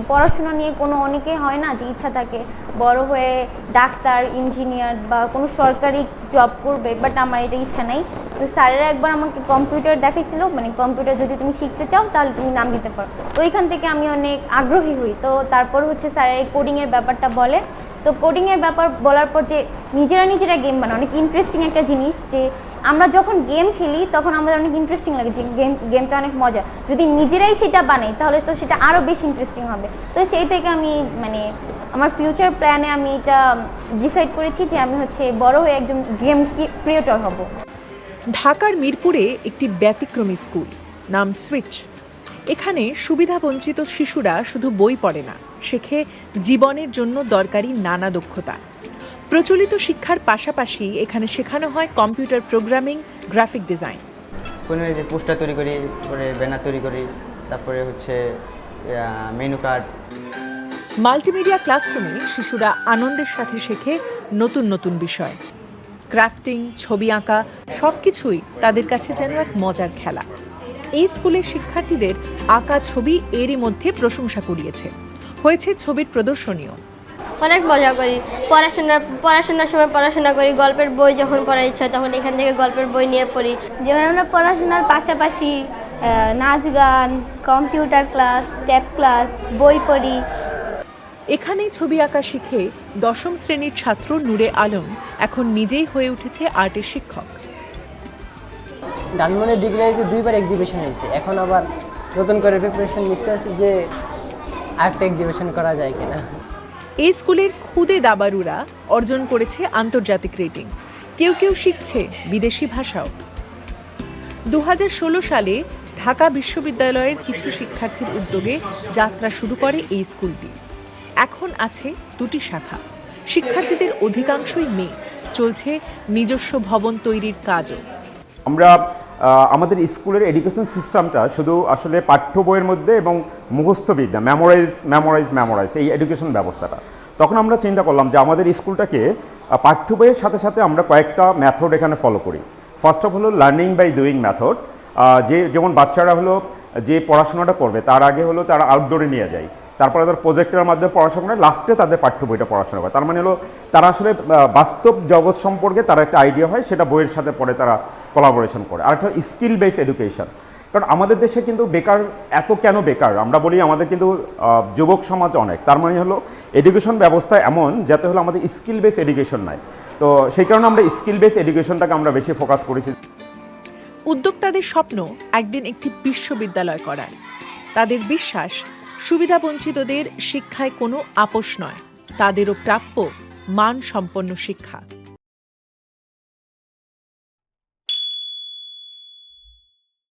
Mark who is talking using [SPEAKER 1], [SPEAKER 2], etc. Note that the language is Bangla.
[SPEAKER 1] পড়াশোনা নিয়ে অনেকেই হয় না যে ইচ্ছা থাকে বড় হয়ে ডাক্তার, ইঞ্জিনিয়ার বা কোনো সরকারি জব করবে, বাট আমার এটা ইচ্ছা নাই। তো স্যারেরা একবার আমাকে কম্পিউটার দেখাইছিল, কম্পিউটার যদি তুমি শিখতে চাও তাহলে তুমি নাম দিতে পারো। তো ওইখান থেকে আমি অনেক আগ্রহী হই। তো তারপর স্যারের এই কোডিংয়ের ব্যাপারটা বলে। তো কোডিংয়ের ব্যাপার বলার পর যে নিজেরা গেম বানায়, অনেক ইন্টারেস্টিং একটা জিনিস। যে আমরা যখন গেম খেলি তখন আমাদের অনেক ইন্টারেস্টিং লাগে যে গেমটা অনেক মজা। যদি নিজেরাই সেটা বানাই তাহলে তো সেটা আরও বেশি ইন্টারেস্টিং হবে। তো সেই থেকে আমি আমার ফিউচার প্ল্যানে আমি এটা ডিসাইড করেছি যে আমি বড় হয়ে একজন গেম ক্রিয়েটর হব।
[SPEAKER 2] ঢাকার মিরপুরে একটি ব্যতিক্রমী স্কুল, নাম সুইচ। এখানে সুবিধাবঞ্চিত শিশুরা শুধু বই পড়ে না, শেখে জীবনের জন্য দরকারি নানা দক্ষতা। প্রচলিত শিক্ষার পাশাপাশি এখানে শেখানো হয় কম্পিউটার প্রোগ্রামিং, গ্রাফিক ডিজাইন।
[SPEAKER 3] কোনো যে পোস্টার তৈরি করি, তারপরে ব্যানার তৈরি করি, তারপরে মেনু কার্ড।
[SPEAKER 2] মাল্টিমিডিয়া ক্লাসরুমে শিশুরা আনন্দের সাথে শেখে নতুন নতুন বিষয়। ক্রাফটিং, ছবি আঁকা সবকিছুই তাদের কাছে যেন এক মজার খেলা। এই স্কুলের শিক্ষার্থীদের আঁকা ছবি এরই মধ্যে প্রশংসা কুড়িয়েছে। হয়েছে ছবির প্রদর্শনীও।
[SPEAKER 4] অনেক মজা করি। পড়াশোনার সময় পড়াশোনা করি, গল্পের বই যখন পড়ার ইচ্ছা তখন এখান থেকে গল্পের বই নিয়ে পড়ি।
[SPEAKER 5] যেমন আমরা পড়াশোনার পাশাপাশি নাচ গান, কম্পিউটার ক্লাস, ট্যাব ক্লাস, বই পড়ি।
[SPEAKER 2] এখানেই ছবি আঁকা শিখে 10ম শ্রেণীর ছাত্র নূরে আলম এখন নিজেই হয়ে উঠেছে আর্টের শিক্ষক।
[SPEAKER 6] ডানমনের ডিগ্রিতে 2বার এক্সিবিশন হয়েছে, এখন আবার নতুন করে প্রিপারেশন নিতে আছে যে আরেকটা এক্সিবিশন করা যায় কিনা।
[SPEAKER 2] এই স্কুলের খুদে দাবারুরা অর্জন করেছে আন্তর্জাতিক রেটিং। কেউ কেউ শিখছে বিদেশি ভাষাও। 2016 সালে ঢাকা বিশ্ববিদ্যালয়ের কিছু শিক্ষার্থীর উদ্যোগে যাত্রা শুরু করে এই স্কুলটি। এখন আছে 2টি শাখা। শিক্ষার্থীদের অধিকাংশই মেয়ে। চলছে নিজস্ব ভবন তৈরির কাজও।
[SPEAKER 7] আমরা আমাদের স্কুলের এডুকেশন সিস্টেমটা শুধু আসলে পাঠ্য বইয়ের মধ্যে এবং মুখস্থবিদ্যা, মেমোরাইজ এই এডুকেশন ব্যবস্থাটা। তখন আমরা চিন্তা করলাম যে আমাদের স্কুলটাকে পাঠ্য বইয়ের সাথে সাথে আমরা কয়েকটা মেথড এখানে ফলো করি। ফার্স্ট অফ হলো লার্নিং বাই ডুইং মেথড। যেমন বাচ্চারা যে পড়াশোনাটা করবে তার আগে তারা আউটডোরে নিয়ে যায়, তারপরে তাদের প্রজেক্টের মাধ্যমে পড়াশোনা করে, লাস্টে তাদের পাঠ্য বইটা পড়াশোনা করে। তার মানে তারা আসলে বাস্তব জগৎ সম্পর্কে তার একটা আইডিয়া হয়, সেটা বইয়ের সাথে পরে তারা কোলাবোরেশন করে। আর একটা স্কিল বেসড এডুকেশন। কারণ আমাদের দেশে কিন্তু বেকার কেন বেকার আমরা বলি, আমাদের কিন্তু যুবক সমাজ অনেক। তার মানে এডুকেশন ব্যবস্থা এমন যাতে আমাদের স্কিল বেসড এডুকেশন নাই। তো সেই কারণে আমরা স্কিল বেসড এডুকেশনটাকে আমরা বেশি ফোকাস করেছি।
[SPEAKER 2] উদ্যোক্তাদের স্বপ্ন একদিন একটি বিশ্ববিদ্যালয় করার। তাদের বিশ্বাস সুবিধাবঞ্চিতদের শিক্ষায় কোনো আপোষ নয়, তাদেরও প্রাপ্য মানসম্পন্ন শিক্ষা।